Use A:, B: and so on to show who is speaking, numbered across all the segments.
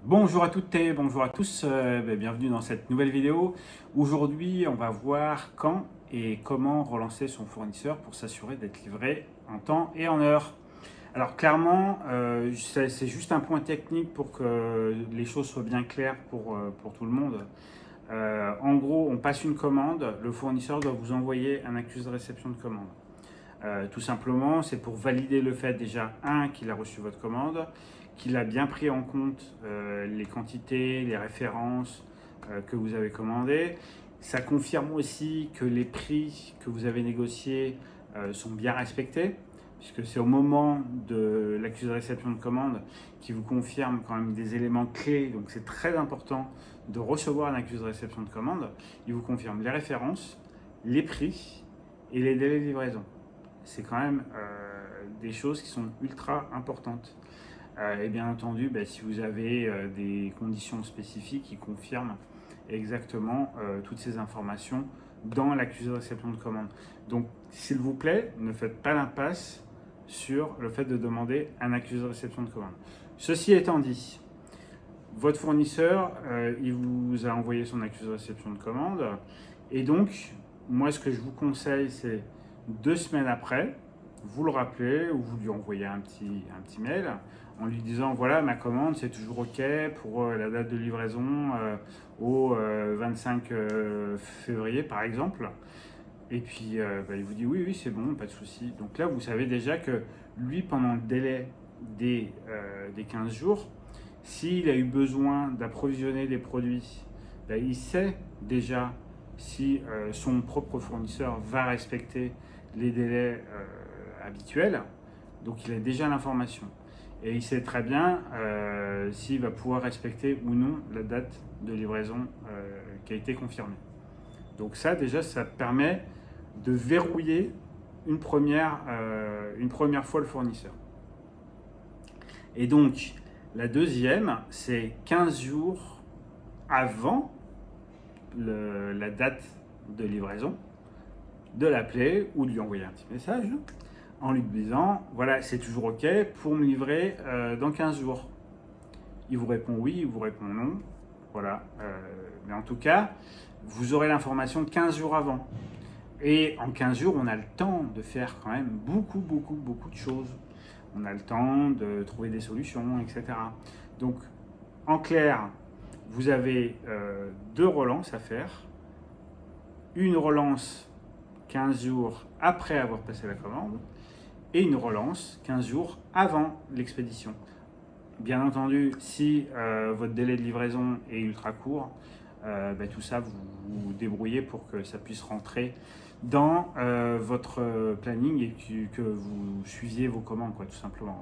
A: Bonjour à toutes et bonjour à tous, bienvenue dans cette nouvelle vidéo. Aujourd'hui, on va voir quand et comment relancer son fournisseur pour s'assurer d'être livré en temps et en heure. Alors clairement, c'est juste un point technique pour que les choses soient bien claires pour tout le monde. En gros, on passe une commande, le fournisseur doit vous envoyer un accusé de réception de commande. Tout simplement, c'est pour valider le fait déjà, qu'il a reçu votre commande, qu'il a bien pris en compte les quantités, les références que vous avez commandées. Ça confirme aussi que les prix que vous avez négociés sont bien respectés, puisque c'est au moment de l'accusé de réception de commande qui vous confirme quand même des éléments clés. Donc c'est très important de recevoir un accusé de réception de commande. Il vous confirme les références, les prix et les délais de livraison. C'est quand même des choses qui sont ultra importantes. Et bien entendu, si vous avez des conditions spécifiques qui confirment exactement toutes ces informations dans l'accusé de réception de commande. Donc, s'il vous plaît, ne faites pas l'impasse sur le fait de demander un accusé de réception de commande. Ceci étant dit, votre fournisseur, il vous a envoyé son accusé de réception de commande. Et donc, moi, ce que je vous conseille, c'est 2 semaines après, vous le rappelez ou vous lui envoyez un petit mail en lui disant voilà, ma commande c'est toujours OK pour la date de livraison au 25 février par exemple. Et puis il vous dit oui, c'est bon, pas de souci. Donc là, vous savez déjà que lui, pendant le délai des 15 jours, s'il a eu besoin d'approvisionner des produits, il sait déjà si son propre fournisseur va respecter les délais habituels. Donc il a déjà l'information. Et il sait très bien s'il va pouvoir respecter ou non la date de livraison qui a été confirmée. Donc ça, déjà, ça permet de verrouiller une première fois le fournisseur. Et donc, la deuxième, c'est 15 jours avant la date de livraison, de l'appeler ou de lui envoyer un petit message en lui disant voilà, c'est toujours OK pour me livrer dans 15 jours. Il vous répond oui, il vous répond non. Voilà. Mais en tout cas, vous aurez l'information 15 jours avant. Et en 15 jours, on a le temps de faire quand même beaucoup de choses. On a le temps de trouver des solutions, etc. Donc, en clair, vous avez 2 relances à faire. Une relance 15 jours après avoir passé la commande et une relance 15 jours avant l'expédition. Bien entendu, si votre délai de livraison est ultra court, tout ça, vous vous débrouillez pour que ça puisse rentrer dans votre planning et que vous suiviez vos commandes, tout simplement.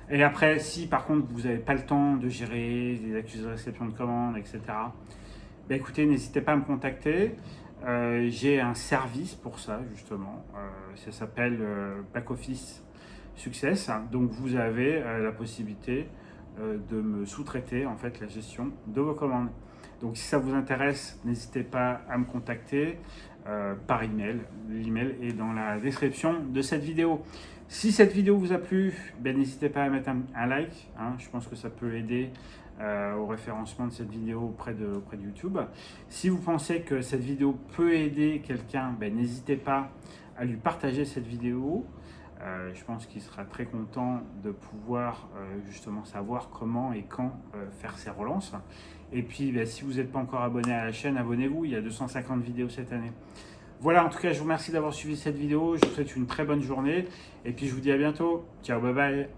A: Et après, si par contre vous n'avez pas le temps de gérer les accusés de réception de commandes, etc., écoutez, n'hésitez pas à me contacter. J'ai un service pour ça, justement. Ça s'appelle Back Office Success. Donc, vous avez la possibilité de me sous-traiter en fait la gestion de vos commandes. Donc, si ça vous intéresse, n'hésitez pas à me contacter par email. L'email est dans la description de cette vidéo. Si cette vidéo vous a plu, n'hésitez pas à mettre un like. Je pense que ça peut aider au référencement de cette vidéo auprès de YouTube. Si vous pensez que cette vidéo peut aider quelqu'un, n'hésitez pas à lui partager cette vidéo. Je pense qu'il sera très content de pouvoir justement savoir comment et quand faire ses relances. Et puis si vous n'êtes pas encore abonné à la chaîne, abonnez-vous, il y a 250 vidéos cette année. Voilà, en tout cas, je vous remercie d'avoir suivi cette vidéo, je vous souhaite une très bonne journée et puis je vous dis à bientôt. Ciao, bye bye.